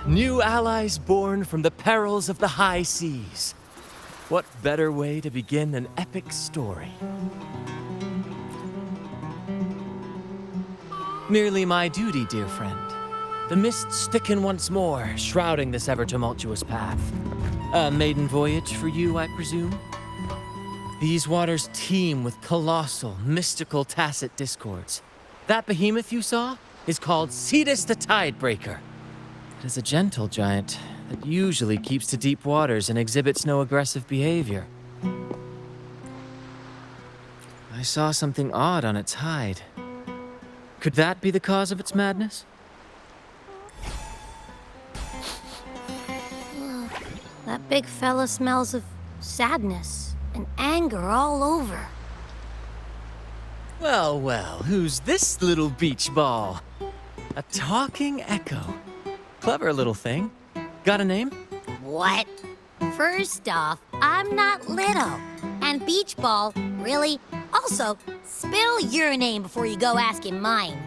New allies born from the perils of the high seas. What better way to begin an epic story? Merely my duty, dear friend. The mists thicken once more, shrouding this ever-tumultuous path. A maiden voyage for you, I presume? These waters teem with colossal, mystical, tacit discords. That behemoth you saw is called Cetus the Tidebreaker. It is a gentle giant that usually keeps to deep waters and exhibits no aggressive behavior. I saw something odd on its hide. Could that be the cause of its madness? That big fella smells of sadness and anger all over. Well, well, who's this little beach ball? A talking echo. Clever little thing. Got a name? What? First off, I'm not little. And Beach Ball, really? Also, spill your name before you go asking mine.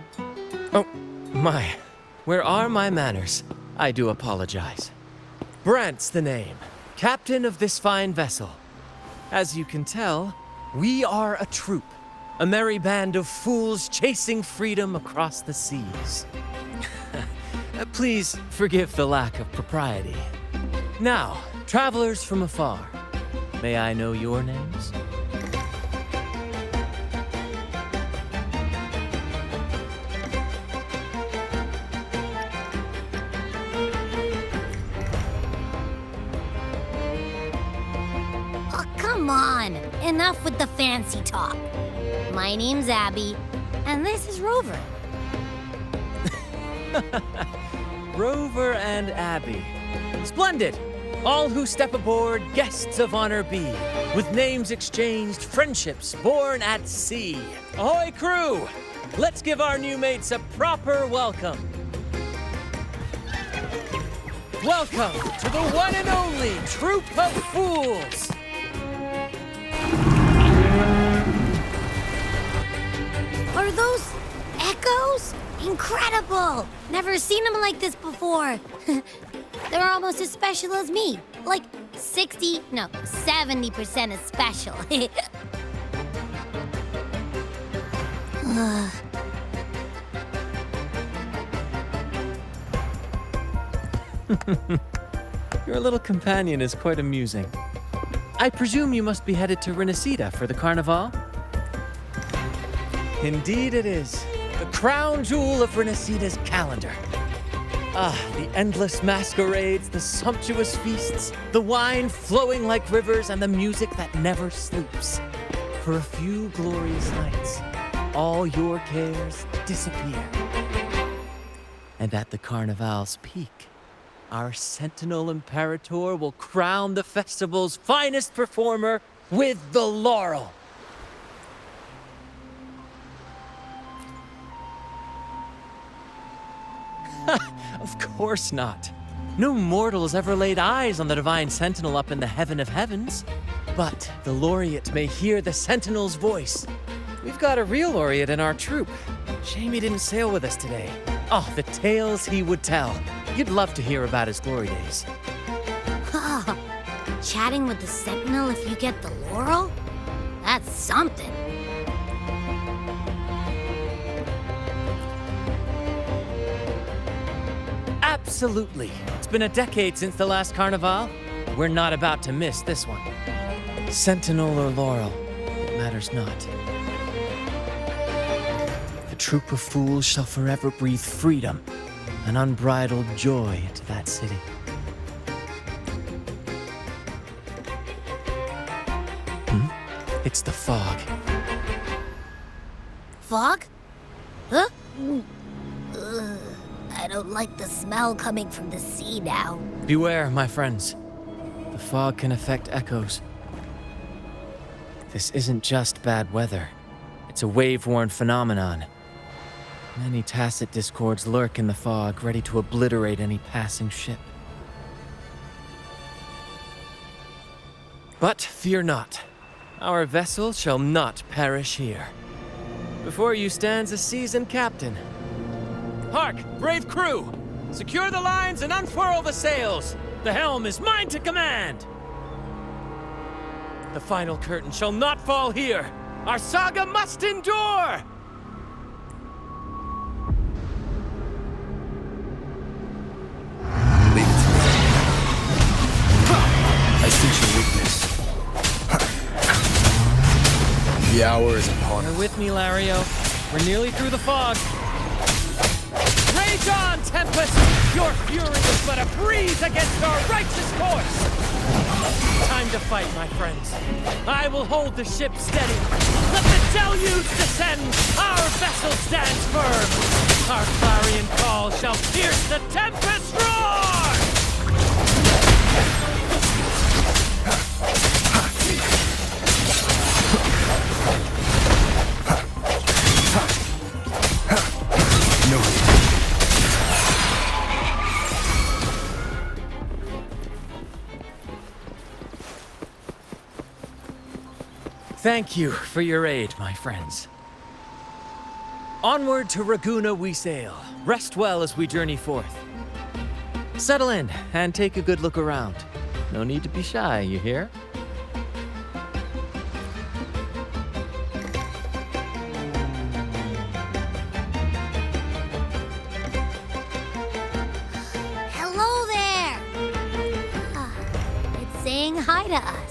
Oh, my. Where are my manners? I do apologize. Brant's the name. Captain of this fine vessel. As you can tell, we are a troop. A merry band of fools chasing freedom across the seas. Please forgive the lack of propriety. Now, travelers from afar, may I know your names? Oh, come on. Enough with the fancy talk. My name's Abby, and this is Rover. Rover and Abby. Splendid! All who step aboard, guests of honor be. With names exchanged, friendships born at sea. Ahoy, crew! Let's give our new mates a proper welcome. Welcome to the one and only Troop of Fools! Are those echoes? Incredible! Never seen them like this before. They're almost as special as me. Like 70% as special. Your little companion is quite amusing. I presume you must be headed to Renacida for the Carnival? Indeed it is. The crown jewel of Renacida's calendar. The endless masquerades, the sumptuous feasts, the wine flowing like rivers, and the music that never sleeps. For a few glorious nights, all your cares disappear. And at the Carnival's peak, our Sentinel Imperator will crown the festival's finest performer with the laurel. Of course not. No mortal has ever laid eyes on the Divine Sentinel up in the heaven of heavens. But the laureate may hear the Sentinel's voice. We've got a real laureate in our troop. Shame he didn't sail with us today. Oh, the tales he would tell. You'd love to hear about his glory days. Chatting with the Sentinel if you get the laurel? That's something. Absolutely. It's been a decade since the last Carnival. We're not about to miss this one. Sentinel or laurel, it matters not. The troop of fools shall forever breathe freedom and unbridled joy into that city. It's the fog. Fog? Huh? I don't like the smell coming from the sea now. Beware, my friends. The fog can affect echoes. This isn't just bad weather. It's a wave-worn phenomenon. Many tacit discords lurk in the fog, ready to obliterate any passing ship. But fear not. Our vessel shall not perish here. Before you stands a seasoned captain. Hark, brave crew! Secure the lines and unfurl the sails. The helm is mine to command. The final curtain shall not fall here. Our saga must endure! Leave it to me. I sense your weakness. The hour is upon You're us. with me, Lario. We're nearly through the fog. Rage on, Tempest! Your fury is but a breeze against our righteous course! Time to fight, my friends. I will hold the ship steady. Let the deluge descend! Our vessel stands firm! Our clarion call shall pierce the tempest roar! No. Thank you for your aid, my friends. Onward to Raguna we sail. Rest well as we journey forth. Settle in and take a good look around. No need to be shy, you hear? Hello there! It's saying hi to us.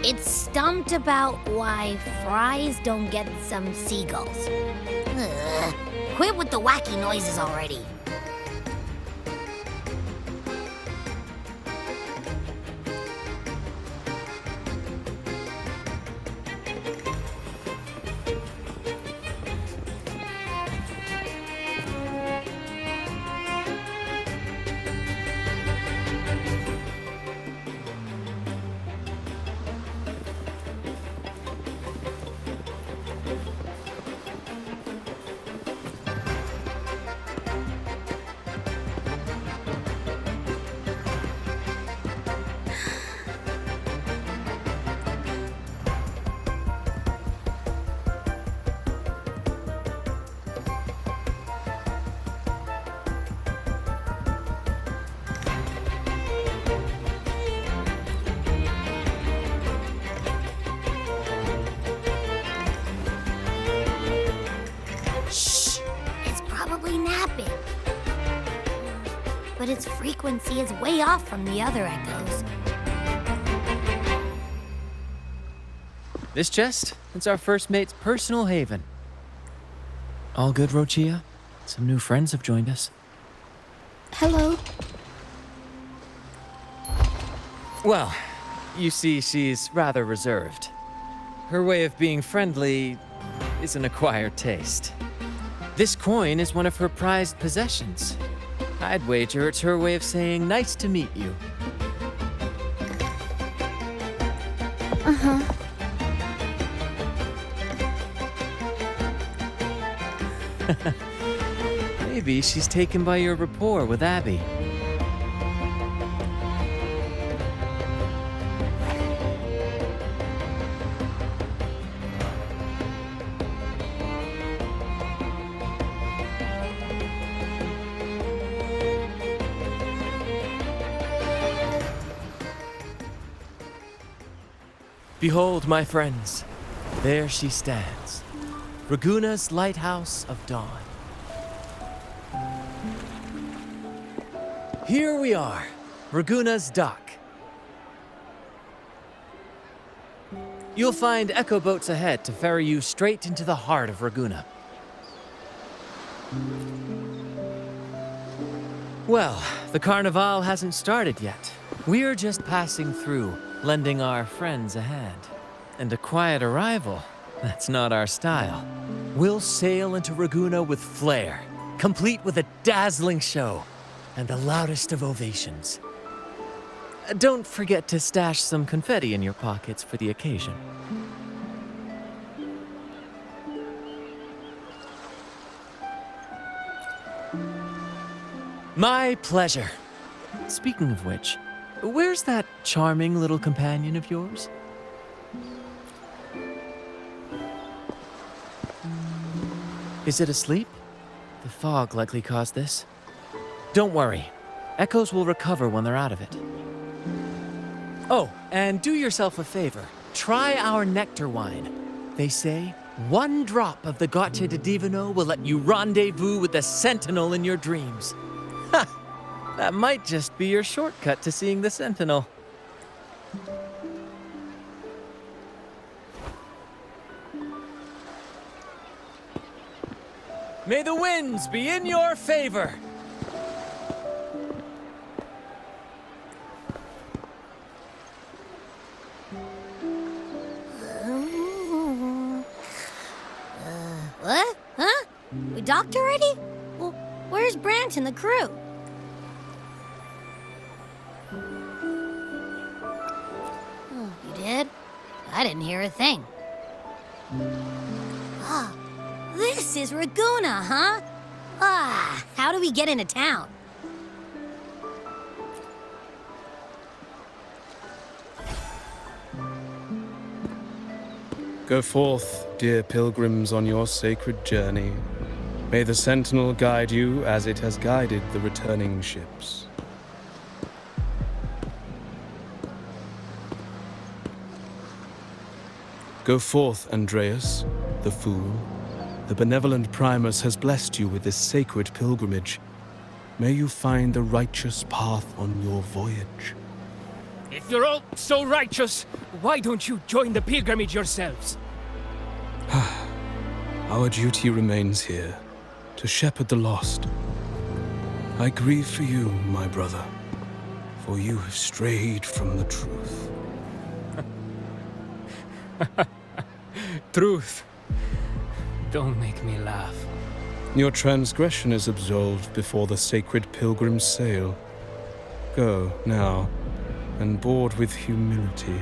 It's stumped about why fries don't get some seagulls. Quit with the wacky noises already. Napping. But its frequency is way off from the other echoes. This chest, it's our first mate's personal haven. All good, Rochia? Some new friends have joined us. Hello. Well, you see, she's rather reserved. Her way of being friendly is an acquired taste. This coin is one of her prized possessions. I'd wager it's her way of saying nice to meet you. Uh-huh. Maybe she's taken by your rapport with Abby. Behold, my friends, there she stands, Raguna's lighthouse of dawn. Here we are, Raguna's dock. You'll find echo boats ahead to ferry you straight into the heart of Raguna. Well, the Carnival hasn't started yet. We're just passing through, lending our friends a hand. And a quiet arrival, that's not our style. We'll sail into Raguna with flair, complete with a dazzling show and the loudest of ovations. Don't forget to stash some confetti in your pockets for the occasion. My pleasure. Speaking of which, where's that charming little companion of yours? Is it asleep? The fog likely caused this. Don't worry. Echoes will recover when they're out of it. Oh, and do yourself a favor. Try our nectar wine. They say 1 drop of the Gaute de Divino will let you rendezvous with the Sentinel in your dreams. Ha! That might just be your shortcut to seeing the Sentinel. May the winds be in your favor! What? Huh? We docked already? Well, where's Brant and the crew? Oh, you did? I didn't hear a thing. Ah, this is Raguna, huh? Ah, how do we get into town? Go forth, dear pilgrims, on your sacred journey. May the Sentinel guide you as it has guided the returning ships. Go forth, Andreas, the fool. The benevolent Primus has blessed you with this sacred pilgrimage. May you find the righteous path on your voyage. If you're all so righteous, why don't you join the pilgrimage yourselves? Our duty remains here, to shepherd the lost. I grieve for you, my brother, for you have strayed from the truth. Truth. Don't make me laugh. Your transgression is absolved before the sacred pilgrims sail. Go, now, and board with humility.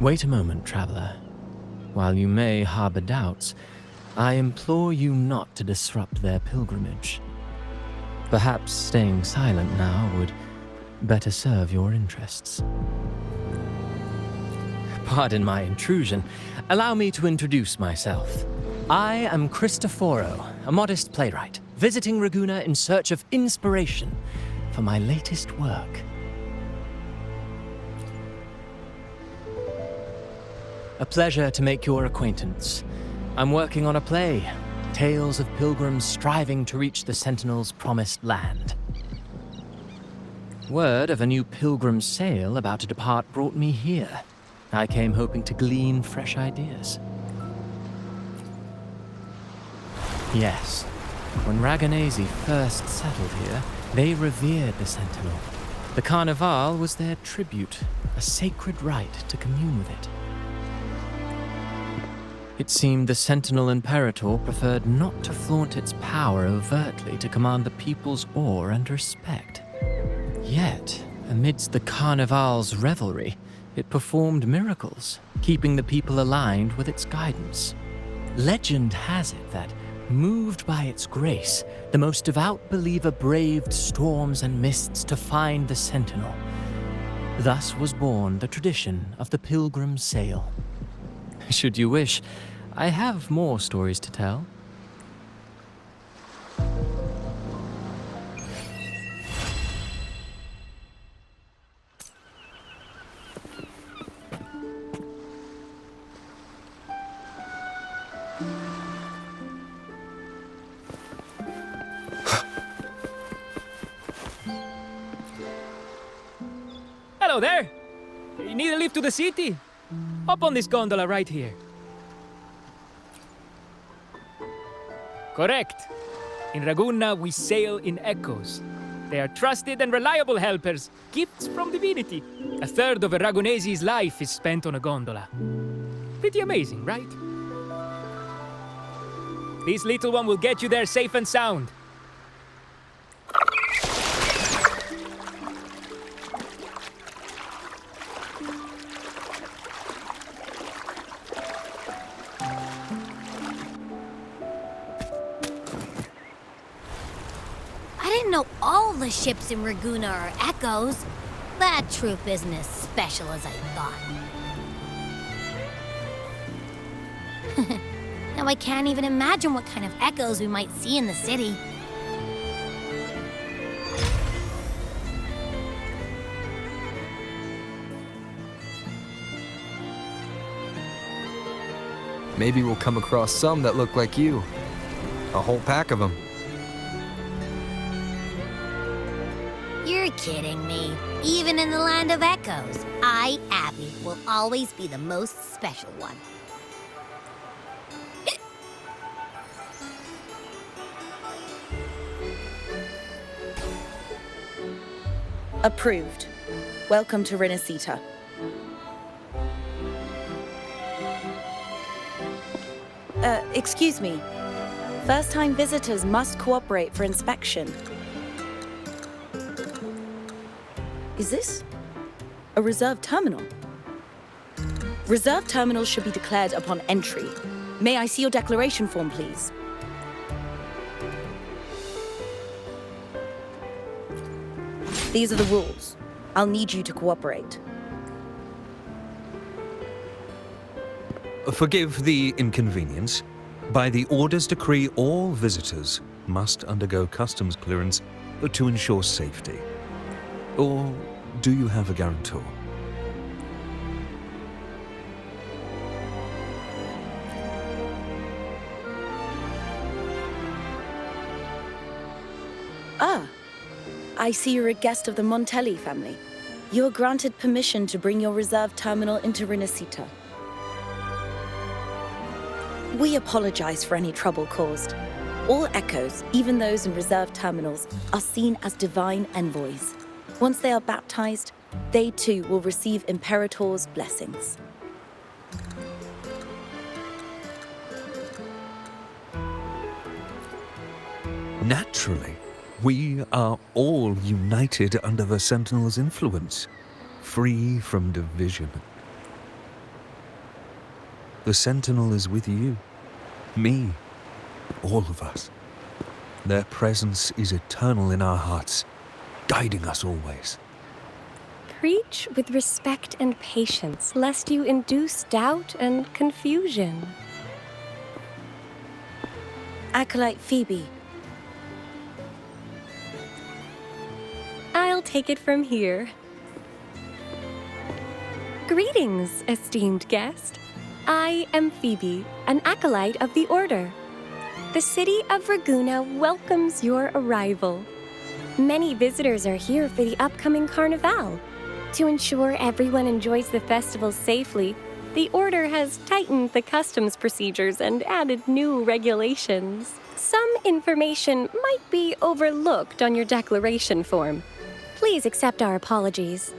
Wait a moment, traveler. While you may harbor doubts, I implore you not to disrupt their pilgrimage. Perhaps staying silent now would better serve your interests. Pardon my intrusion. Allow me to introduce myself. I am Cristoforo, a modest playwright, visiting Raguna in search of inspiration for my latest work. A pleasure to make your acquaintance. I'm working on a play, tales of pilgrims striving to reach the Sentinel's promised land. Word of a new pilgrim sail about to depart brought me here. I came hoping to glean fresh ideas. Yes, when Raganesi first settled here, they revered the Sentinel. The Carnival was their tribute, a sacred right to commune with it. It seemed the Sentinel Imperator preferred not to flaunt its power overtly to command the people's awe and respect. Yet, amidst the Carnival's revelry, it performed miracles, keeping the people aligned with its guidance. Legend has it that, moved by its grace, the most devout believer braved storms and mists to find the Sentinel. Thus was born the tradition of the pilgrim sail. Should you wish, I have more stories to tell. Hello there! You need a lift to the city? Hop on this gondola right here. Correct. In Raguna, we sail in echoes. They are trusted and reliable helpers, gifts from divinity. A third of a Ragunesi's life is spent on a gondola. Pretty amazing, right? This little one will get you there safe and sound. know all the ships in Raguna are echoes. That troop isn't as special as I thought. Now I can't even imagine what kind of echoes we might see in the city. Maybe we'll come across some that look like you. A whole pack of them. You're kidding me. Even in the land of echoes, I, Abby, will always be the most special one. Approved. Welcome to Renacita. Excuse me. First-time visitors must cooperate for inspection. Is this a reserve terminal? Reserve terminals should be declared upon entry. May I see your declaration form, please? These are the rules. I'll need you to cooperate. Forgive the inconvenience. By the Order's decree, all visitors must undergo customs clearance to ensure safety. Or do you have a guarantor? Ah, I see you're a guest of the Montelli family. You are granted permission to bring your reserve terminal into Renacita. We apologize for any trouble caused. All echoes, even those in reserve terminals, are seen as divine envoys. Once they are baptized, they too will receive Imperator's blessings. Naturally, we are all united under the Sentinel's influence, free from division. The Sentinel is with you, me, all of us. Their presence is eternal in our hearts, guiding us always. Preach with respect and patience, lest you induce doubt and confusion. Acolyte Phoebe. I'll take it from here. Greetings, esteemed guest. I am Phoebe, an acolyte of the Order. The city of Raguna welcomes your arrival. Many visitors are here for the upcoming Carnival. To ensure everyone enjoys the festival safely, the Order has tightened the customs procedures and added new regulations. Some information might be overlooked on your declaration form. Please accept our apologies.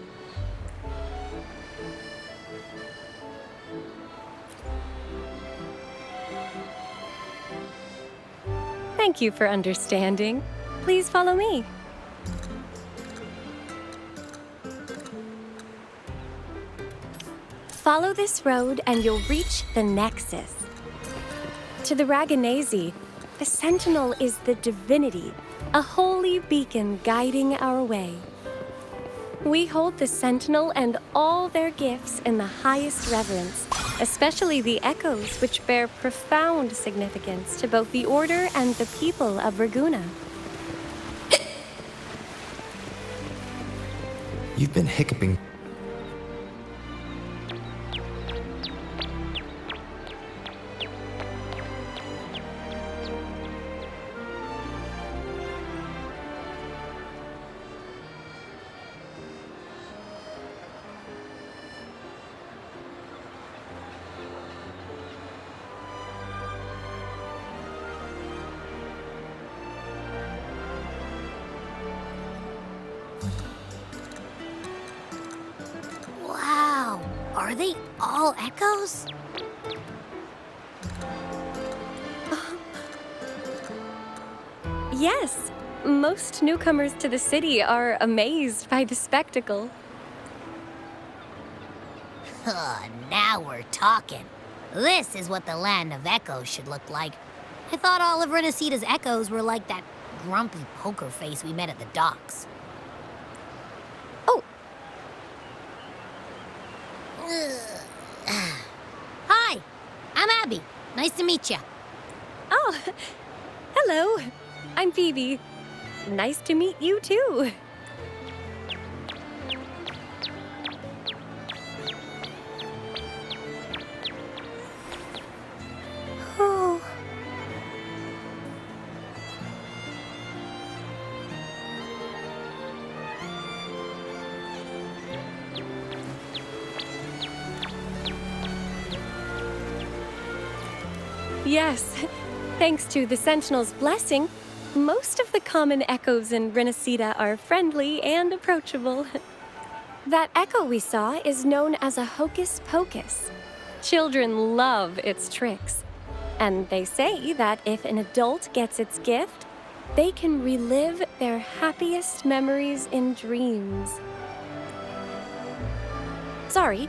Thank you for understanding. Please follow me. Follow this road and you'll reach the Nexus. To the Raganese, the Sentinel is the divinity, a holy beacon guiding our way. We hold the Sentinel and all their gifts in the highest reverence, especially the echoes, which bear profound significance to both the Order and the people of Raguna. You've been hiccuping. Wow, are they all echoes? Yes, most newcomers to the city are amazed by the spectacle. Now we're talking. This is what the land of echoes should look like. I thought all of Renacita's echoes were like that grumpy poker face we met at the docks. Oh. Hi, I'm Abby. Nice to meet you. Oh, hello. I'm Phoebe. Nice to meet you, too. Oh. Yes, thanks to the Sentinel's blessing, most of the common echoes in Renacida are friendly and approachable. That echo we saw is known as a hocus pocus. Children love its tricks. And they say that if an adult gets its gift, they can relive their happiest memories in dreams. Sorry,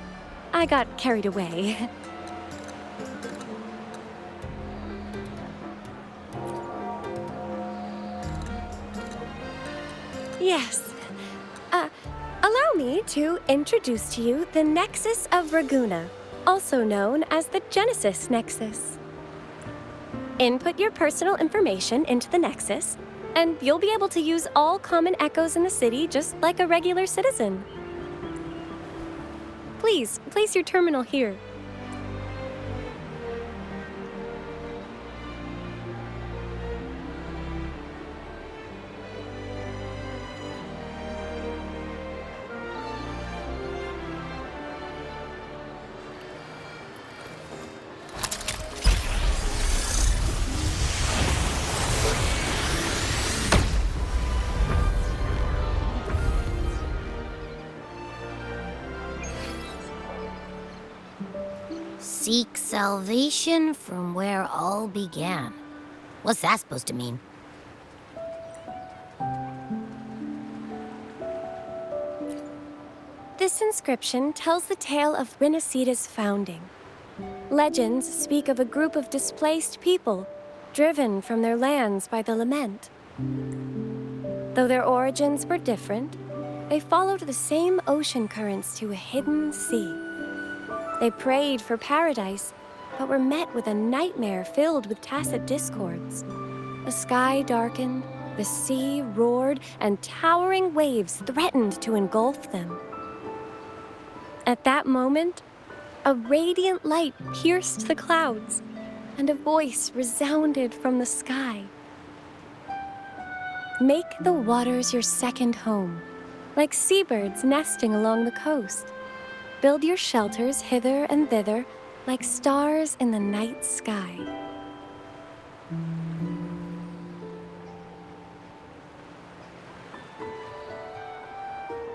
I got carried away. Yes. Allow me to introduce to you the Nexus of Raguna, also known as the Genesis Nexus. Input your personal information into the Nexus, and you'll be able to use all common echoes in the city just like a regular citizen. Please, place your terminal here. Seek salvation from where all began. What's that supposed to mean? This inscription tells the tale of Renacida's founding. Legends speak of a group of displaced people, driven from their lands by the lament. Though their origins were different, they followed the same ocean currents to a hidden sea. They prayed for paradise, but were met with a nightmare filled with tacit discords. The sky darkened, the sea roared, and towering waves threatened to engulf them. At that moment, a radiant light pierced the clouds, and a voice resounded from the sky. Make the waters your second home, like seabirds nesting along the coast. Build your shelters hither and thither, like stars in the night sky.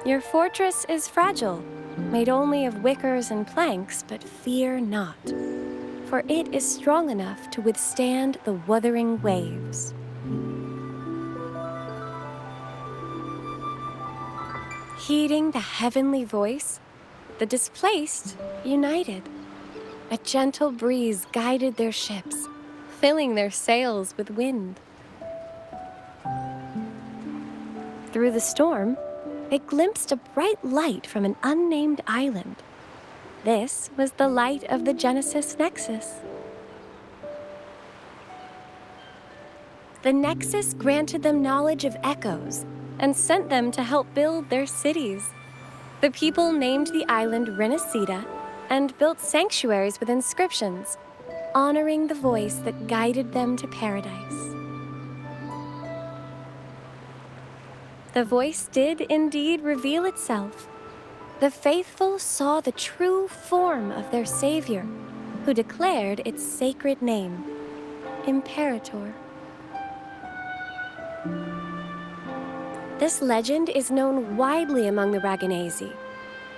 Your fortress is fragile, made only of wickers and planks, but fear not, for it is strong enough to withstand the wuthering waves. Heeding the heavenly voice, the displaced united. A gentle breeze guided their ships, filling their sails with wind. Through the storm, they glimpsed a bright light from an unnamed island. This was the light of the Genesis Nexus. The Nexus granted them knowledge of echoes and sent them to help build their cities. The people named the island Renacida and built sanctuaries with inscriptions, honoring the voice that guided them to paradise. The voice did indeed reveal itself. The faithful saw the true form of their savior, who declared its sacred name, Imperator. This legend is known widely among the Raganesi.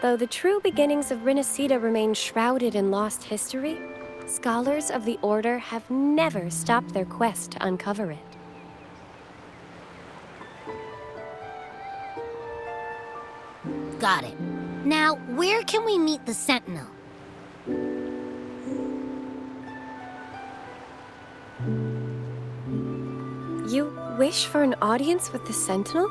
Though the true beginnings of Renacida remain shrouded in lost history, scholars of the Order have never stopped their quest to uncover it. Got it. Now, where can we meet the Sentinel? You wish wish for an audience with the Sentinel?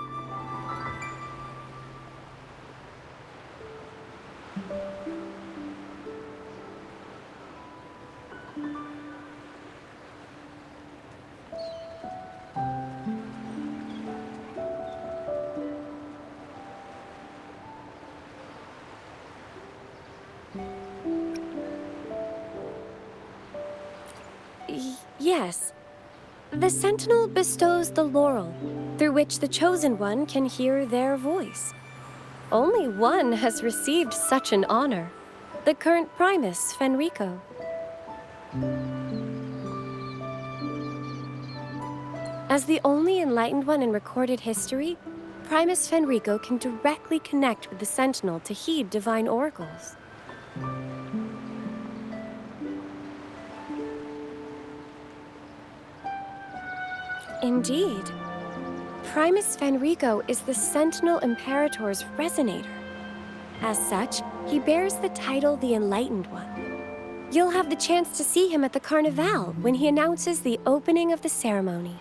Yes. The Sentinel bestows the laurel, through which the Chosen One can hear their voice. Only one has received such an honor, the current Primus, Fenrico. As the only enlightened one in recorded history, Primus Fenrico can directly connect with the Sentinel to heed divine oracles. Indeed. Primus Fenrico is the Sentinel Imperator's resonator. As such, he bears the title the Enlightened One. You'll have the chance to see him at the Carnival when he announces the opening of the ceremony.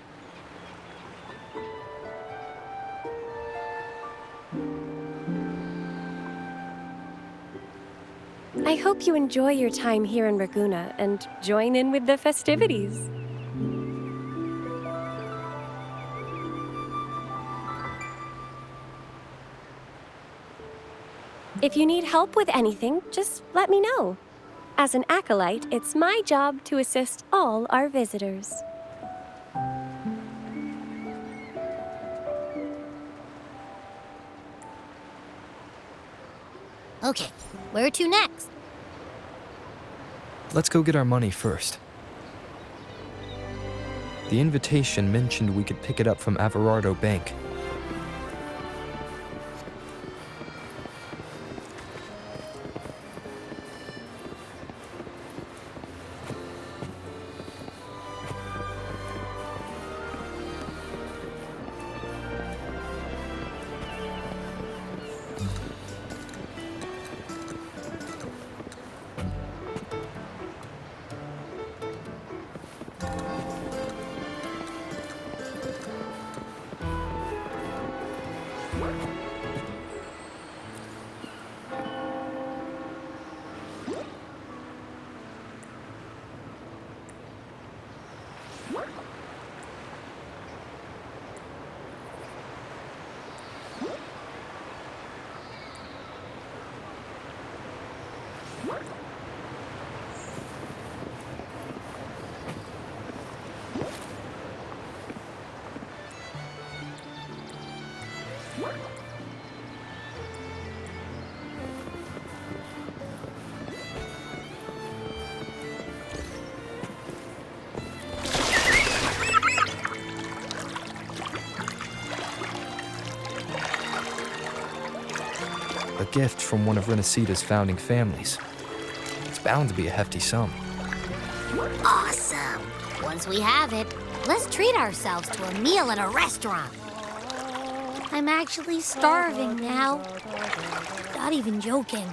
I hope you enjoy your time here in Raguna and join in with the festivities. If you need help with anything, just let me know. As an acolyte, it's my job to assist all our visitors. Okay, where to next? Let's go get our money first. The invitation mentioned we could pick it up from Averardo Bank. A gift from one of Renaceda's founding families. It's bound to be a hefty sum. Awesome. Once we have it, let's treat ourselves to a meal in a restaurant. I'm actually starving now. Not even joking.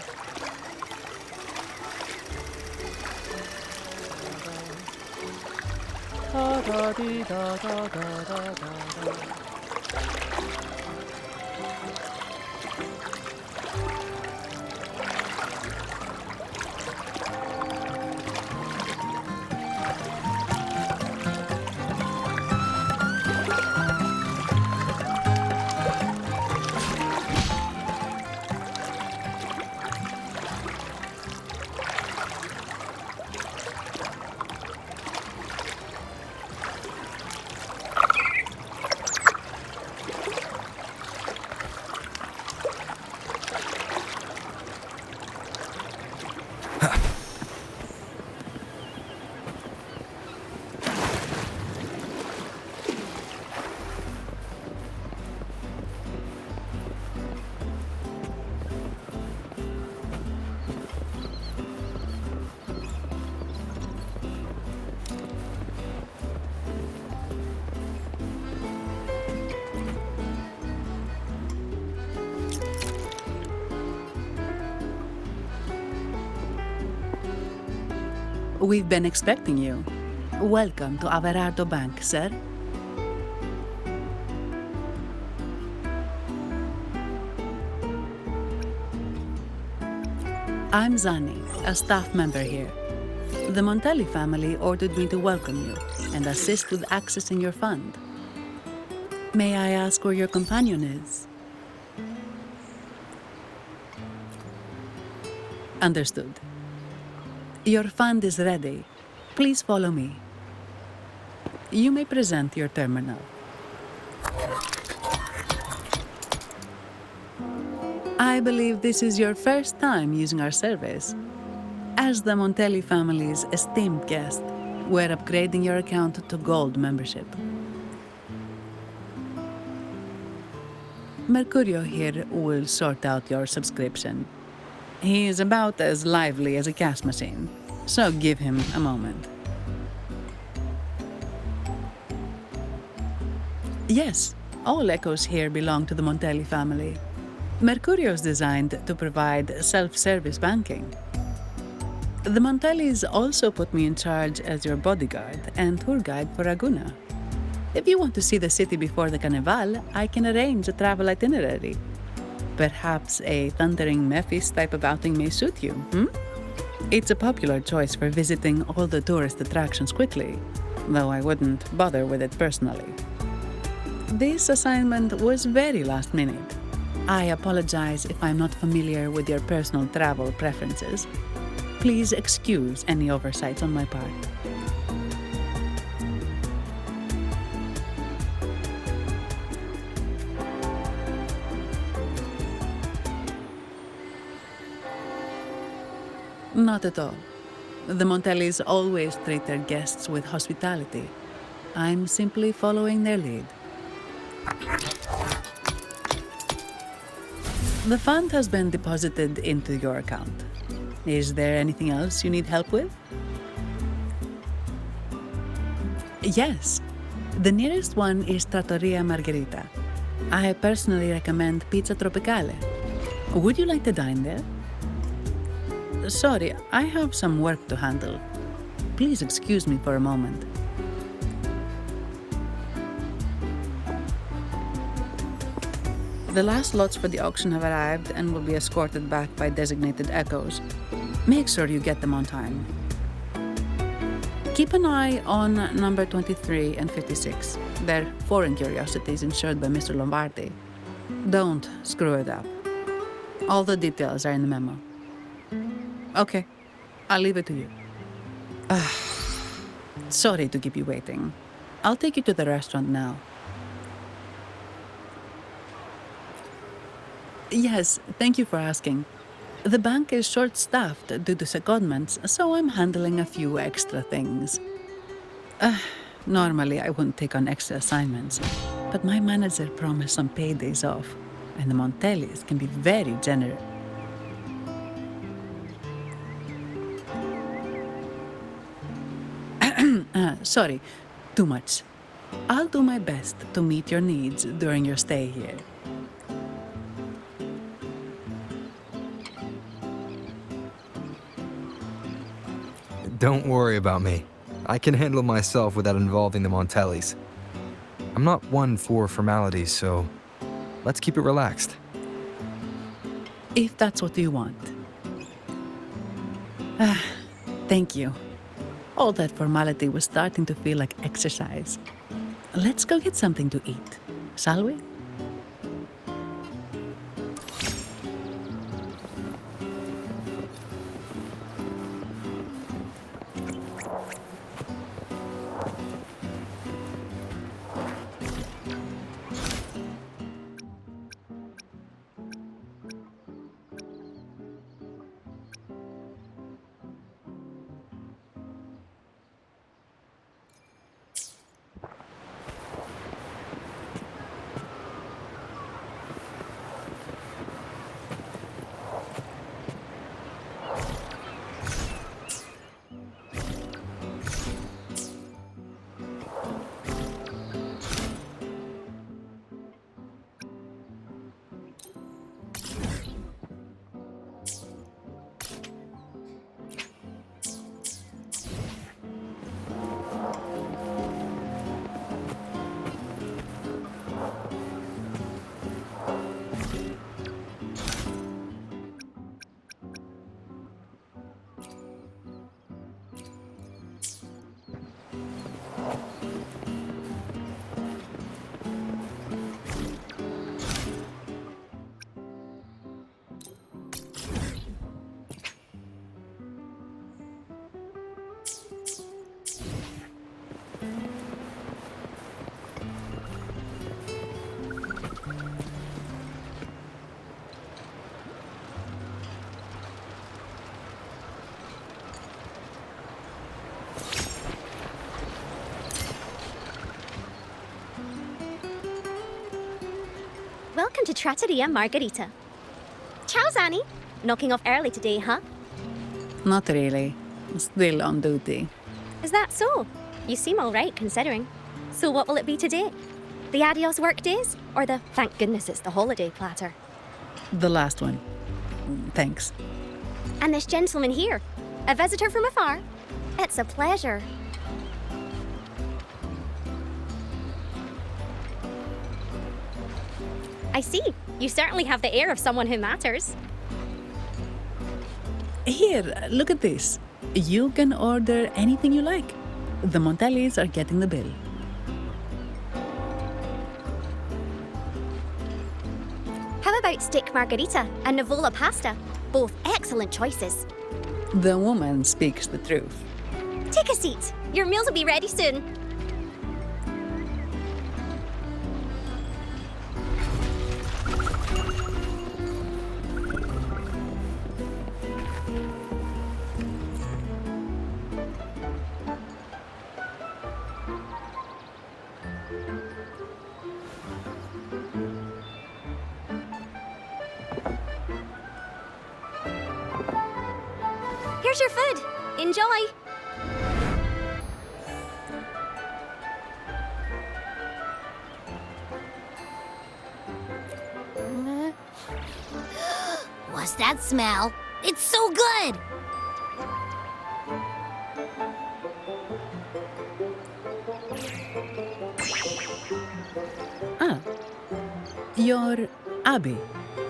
We've been expecting you. Welcome to Averardo Bank, sir. I'm Zani, a staff member here. The Montelli family ordered me to welcome you and assist with accessing your fund. May I ask where your companion is? Understood. Your fund is ready. Please follow me. You may present your terminal. I believe this is your first time using our service. As the Montelli family's esteemed guest, we're upgrading your account to Gold membership. Mercurio here will sort out your subscription. He is about as lively as a cash machine, so give him a moment. Yes, all echoes here belong to the Montelli family. Mercurio is designed to provide self-service banking. The Montellis also put me in charge as your bodyguard and tour guide for Raguna. If you want to see the city before the Carnival, I can arrange a travel itinerary. Perhaps a thundering Memphis type of outing may suit you, It's a popular choice for visiting all the tourist attractions quickly, though I wouldn't bother with it personally. This assignment was very last minute. I apologize if I'm not familiar with your personal travel preferences. Please excuse any oversights on my part. Not at all. The Montellis always treat their guests with hospitality. I'm simply following their lead. The fund has been deposited into your account. Is there anything else you need help with? Yes. The nearest one is Trattoria Margherita. I personally recommend Pizza Tropicale. Would you like to dine there? Sorry, I have some work to handle. Please excuse me for a moment. The last lots for the auction have arrived and will be escorted back by designated echoes. Make sure you get them on time. Keep an eye on number 23 and 56. They're foreign curiosities insured by Mr. Lombardi. Don't screw it up. All the details are in the memo. Okay, I'll leave it to you. Sorry to keep you waiting. I'll take you to the restaurant now. Yes, thank you for asking. The bank is short-staffed due to secondments, so I'm handling a few extra things. Normally, I wouldn't take on extra assignments, but my manager promised some paydays off, and the Montellis can be very generous. Sorry, too much. I'll do my best to meet your needs during your stay here. Don't worry about me. I can handle myself without involving the Montellis. I'm not one for formalities, so let's keep it relaxed. If that's what you want. Thank you. All that formality was starting to feel like exercise. Let's go get something to eat, shall we? Welcome to Trattoria Margherita. Ciao, Zanni. Knocking off early today, huh? Not really. Still on duty. Is that so? You seem all right, considering. So what will it be today? The adios work days? Or the thank goodness it's the holiday platter? The last one. Thanks. And this gentleman here, a visitor from afar? It's a pleasure. I see. You certainly have the air of someone who matters. Here, look at this. You can order anything you like. The Montellis are getting the bill. How about steak margarita and Nivola pasta? Both excellent choices. The woman speaks the truth. Take a seat. Your meals will be ready soon. Here's your food. Enjoy. What's that smell? It's so good! Ah, you're Abby,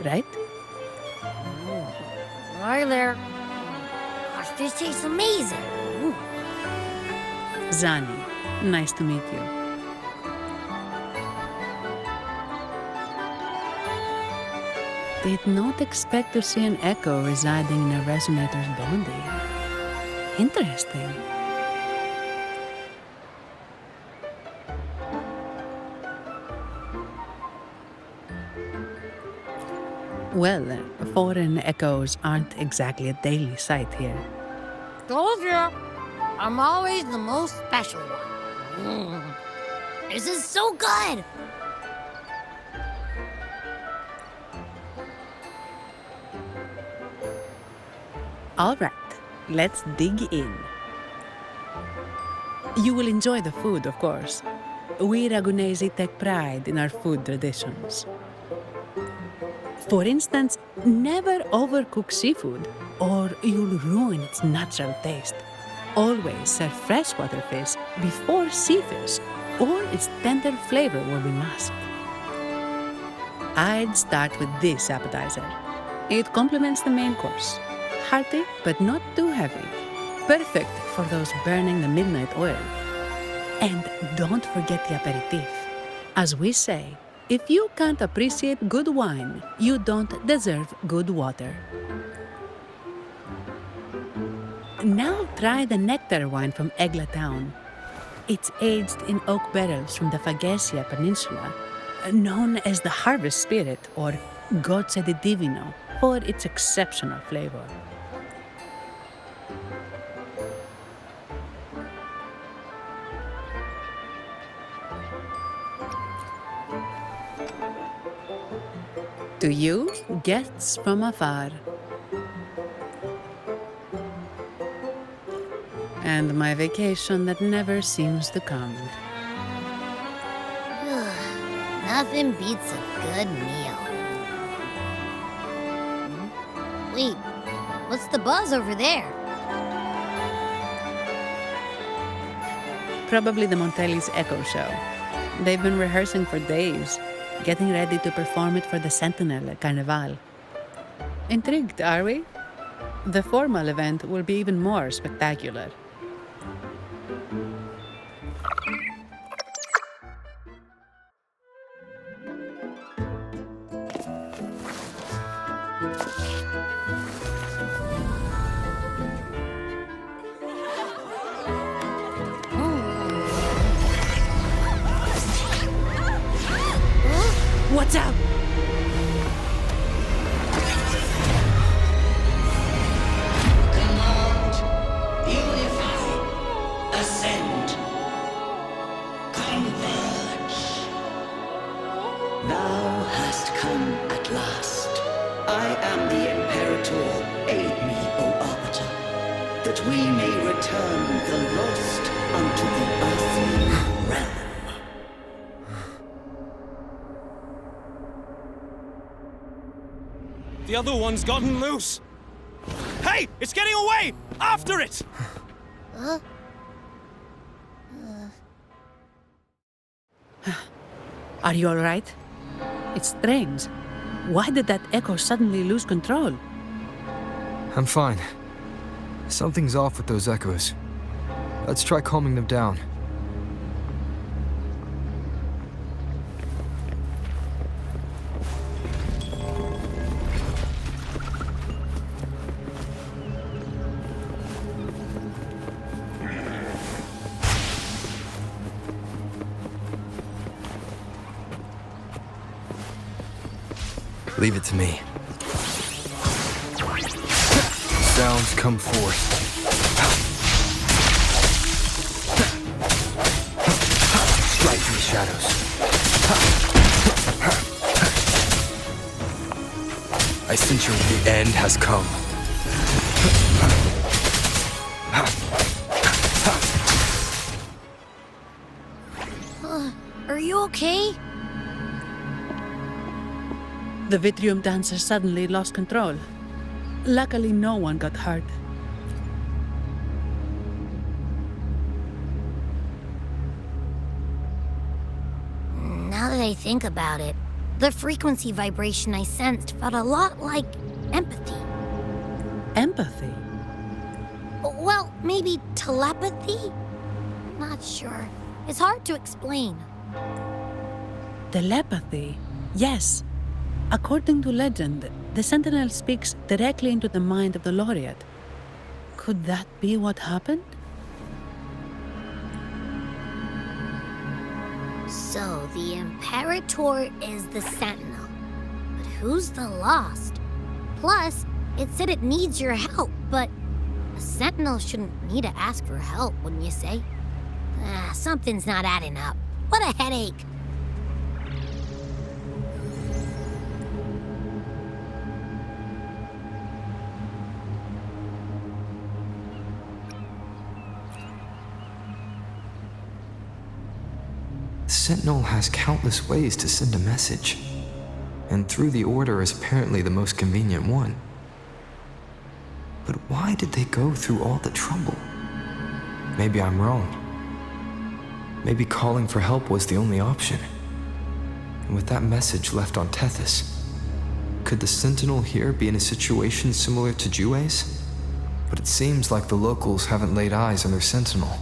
right? Hi there. Gosh, this tastes amazing. Ooh. Zanni, nice to meet you. Did not expect to see an echo residing in a resonator's body. Interesting. Well, foreign echoes aren't exactly a daily sight here. Told you. I'm always the most special one. This is so good! All right, let's dig in. You will enjoy the food, of course. We Ragunesi take pride in our food traditions. For instance, never overcook seafood, or you'll ruin its natural taste. Always serve freshwater fish before seafish, or its tender flavor will be masked. I'd start with this appetizer. It complements the main course. Hearty, but not too heavy. Perfect for those burning the midnight oil. And don't forget the aperitif. As we say, if you can't appreciate good wine, you don't deserve good water. Now try the nectar wine from Egla town. It's aged in oak barrels from the Fagesia Peninsula, known as the harvest spirit or Gozze di Divino for its exceptional flavor. To you, guests from afar. And my vacation that never seems to come. Nothing beats a good meal. Wait, what's the buzz over there? Probably the Montelli's Echo Show. They've been rehearsing for days, getting ready to perform it for the Sentinel at Carnival. Intrigued, are we? The formal event will be even more spectacular. What's up? Command, unify, ascend, converge. Thou hast come I am the Imperator. Aid me, O Arbiter, that we may return the lost unto the earthly realm. The other one's gotten loose! Hey! It's getting away! After it! Are you all right? It's strange. Why did that echo suddenly lose control? I'm fine. Something's off with those echoes. Let's try calming them down. Leave it to me. Sounds come forth. Strike through the shadows. I sense the end has come. Are you okay? The Vitrium dancer suddenly lost control. Luckily, no one got hurt. Now that I think about it, the frequency vibration I sensed felt a lot like empathy. Empathy? Well, maybe telepathy? Not sure. It's hard to explain. Telepathy? Yes. According to legend, the Sentinel speaks directly into the mind of the Laureate. Could that be what happened? So, the Imperator is the Sentinel. But who's the Lost? Plus, it said it needs your help, but a Sentinel shouldn't need to ask for help, wouldn't you say? Something's not adding up. What a headache. The Sentinel has countless ways to send a message, and through the Order is apparently the most convenient one. But why did they go through all the trouble? Maybe I'm wrong. Maybe calling for help was the only option. And with that message left on Tethys, could the Sentinel here be in a situation similar to Jue's? But it seems like the locals haven't laid eyes on their Sentinel.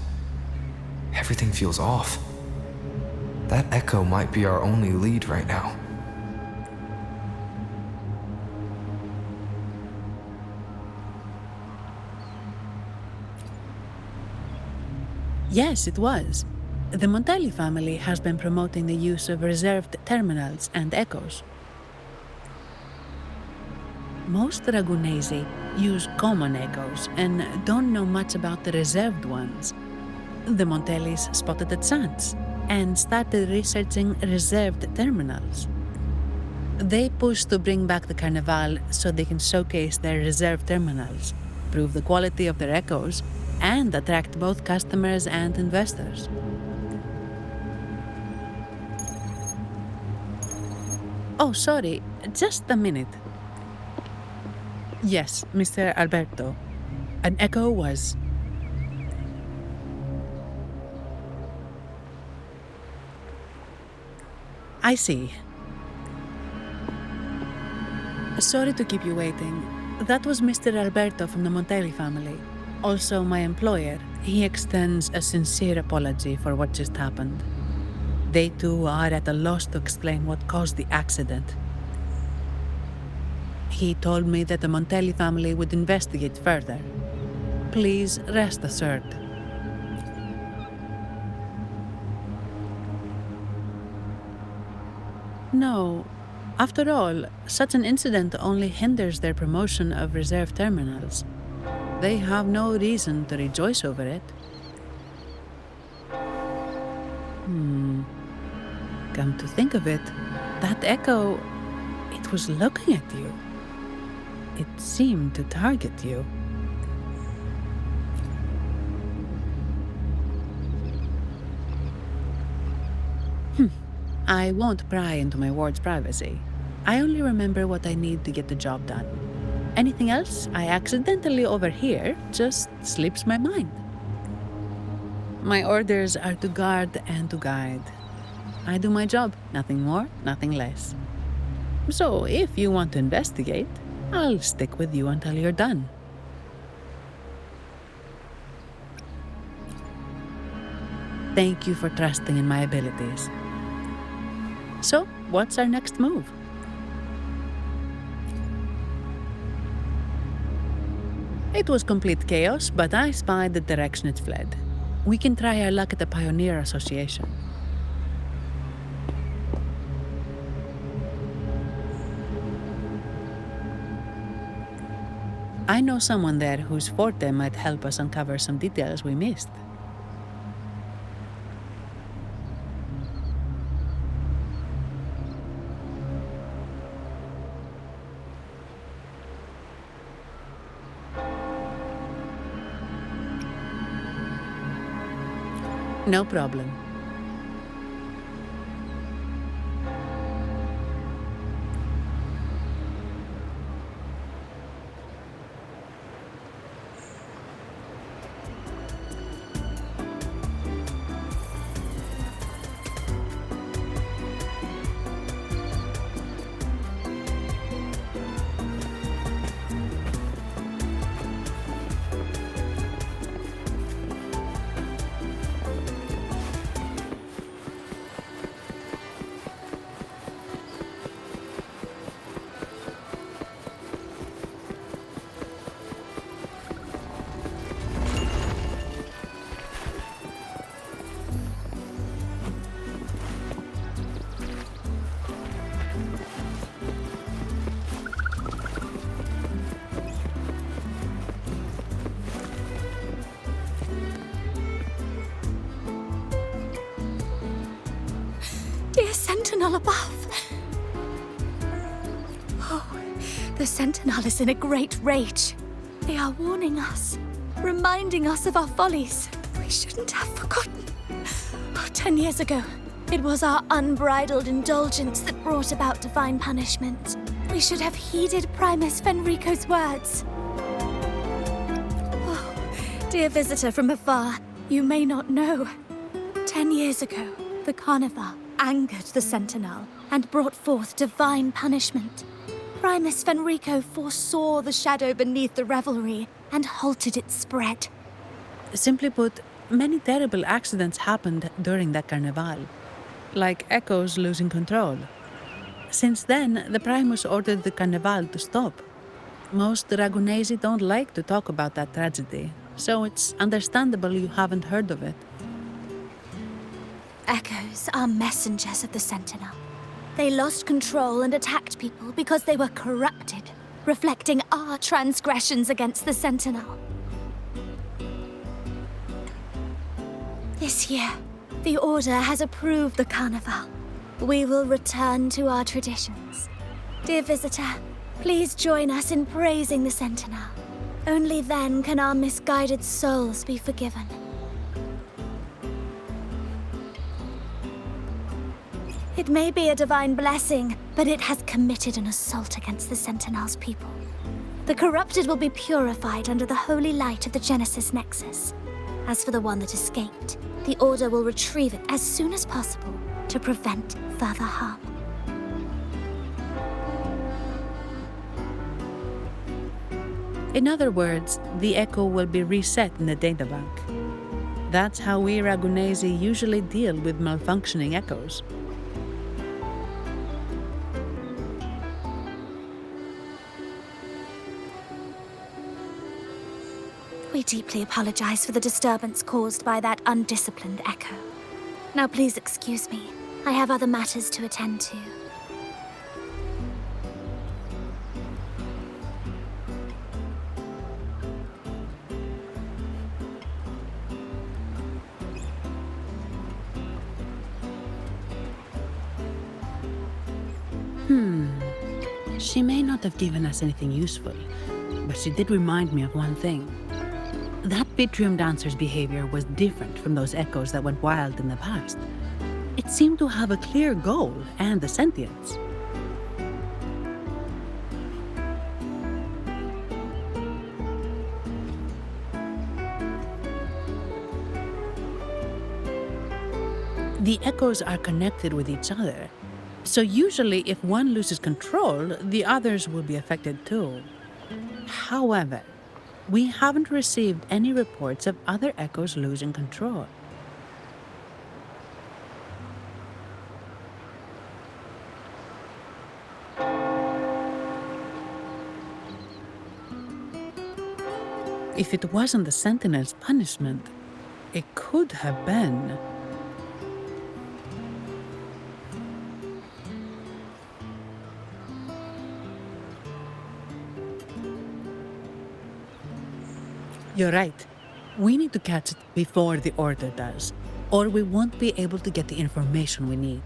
Everything feels off. That echo might be our only lead right now. Yes, it was. The Montelli family has been promoting the use of reserved terminals and echoes. Most Ragunesi use common echoes and don't know much about the reserved ones. The Montellis spotted a chance and started researching reserved terminals. They pushed to bring back the Carnival so they can showcase their reserved terminals, prove the quality of their echoes, and attract both customers and investors. Oh, sorry, just a minute. Yes, Mr. Alberto. An echo was... I see. Sorry to keep you waiting. That was Mr. Alberto from the Montelli family. Also my employer. He extends a sincere apology for what just happened. They too are at a loss to explain what caused the accident. He told me that the Montelli family would investigate further. Please rest assured. No. After all, such an incident only hinders their promotion of reserve terminals. They have no reason to rejoice over it. Come to think of it, that echo, it was looking at you. It seemed to target you. I won't pry into my ward's privacy. I only remember what I need to get the job done. Anything else I accidentally overhear just slips my mind. My orders are to guard and to guide. I do my job, nothing more, nothing less. So if you want to investigate, I'll stick with you until you're done. Thank you for trusting in my abilities. So, what's our next move? It was complete chaos, but I spied the direction it fled. We can try our luck at the Pioneer Association. I know someone there whose forte might help us uncover some details we missed. No problem. Dear Sentinel above. Oh, the Sentinel is in a great rage. They are warning us, reminding us of our follies. We shouldn't have forgotten. 10 years ago, it was our unbridled indulgence that brought about divine punishment. We should have heeded Primus Fenrico's words. Oh, dear visitor from afar, you may not know. 10 years ago, the Carnival angered the Sentinel and brought forth divine punishment. Primus Fenrico foresaw the shadow beneath the revelry and halted its spread. Simply put, many terrible accidents happened during that Carnival, like Echoes losing control. Since then, the Primus ordered the Carnival to stop. Most Ragunesi don't like to talk about that tragedy, so it's understandable you haven't heard of it. Echoes are messengers of the Sentinel. They lost control and attacked people because they were corrupted, reflecting our transgressions against the Sentinel. This year, the Order has approved the Carnival. We will return to our traditions. Dear visitor, please join us in praising the Sentinel. Only then can our misguided souls be forgiven. It may be a divine blessing, but it has committed an assault against the Sentinel's people. The corrupted will be purified under the holy light of the Genesis Nexus. As for the one that escaped, the Order will retrieve it as soon as possible to prevent further harm. In other words, the Echo will be reset in the databank. That's how we Ragunesi usually deal with malfunctioning Echoes. We deeply apologize for the disturbance caused by that undisciplined Echo. Now please excuse me. I have other matters to attend to. She may not have given us anything useful, but she did remind me of one thing. That Vitrium dancer's behavior was different from those echoes that went wild in the past. It seemed to have a clear goal and a sentience. The echoes are connected with each other, so usually if one loses control, the others will be affected too. However, we haven't received any reports of other echoes losing control. If it wasn't the Sentinel's punishment, it could have been. You're right. We need to catch it before the Order does, or we won't be able to get the information we need.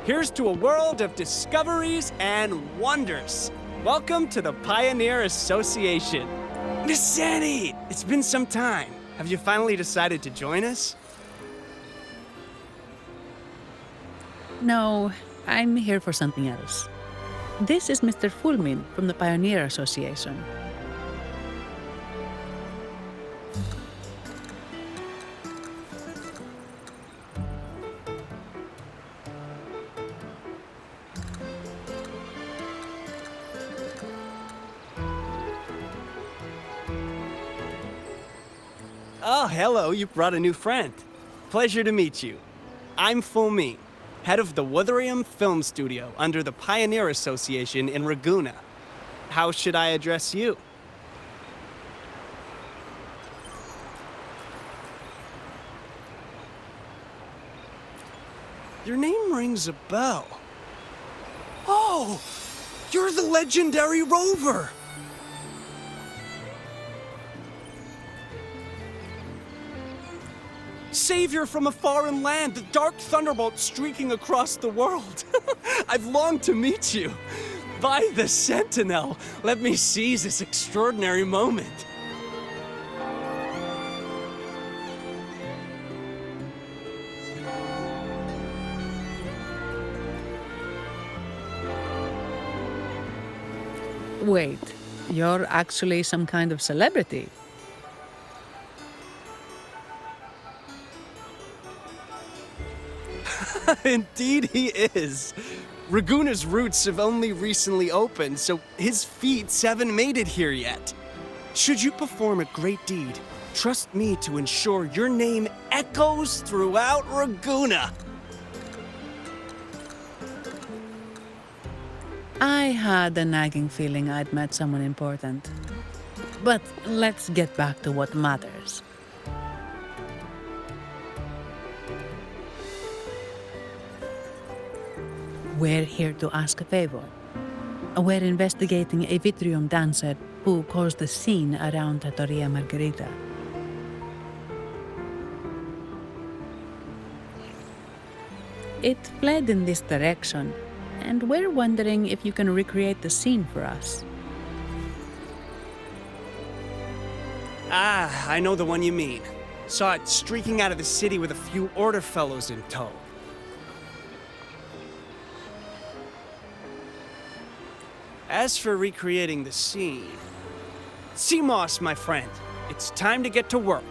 Here's to a world of discoveries and wonders. Welcome to the Pioneer Association. Miss Sandy, it's been some time. Have you finally decided to join us? No, I'm here for something else. This is Mr. Fulmin from the Pioneer Association. Oh, hello, you brought a new friend. Pleasure to meet you. I'm Fulmin, head of the Wuthering Film Studio under the Pioneer Association in Raguna. How should I address you? Your name rings a bell. Oh, you're the legendary rover! Savior from a foreign land, the dark thunderbolt streaking across the world. I've longed to meet you. By the Sentinel, let me seize this extraordinary moment. Wait, you're actually some kind of celebrity. Indeed he is. Raguna's roots have only recently opened, so his feats haven't made it here yet. Should you perform a great deed, trust me to ensure your name echoes throughout Raguna. I had a nagging feeling I'd met someone important. But let's get back to what matters. We're here to ask a favor. We're investigating a Vitrium dancer who caused a scene around Trattoria Margherita. It fled in this direction, and we're wondering if you can recreate the scene for us. Ah, I know the one you mean. Saw it streaking out of the city with a few Order fellows in tow. As for recreating the scene... Sea Moss, my friend, it's time to get to work.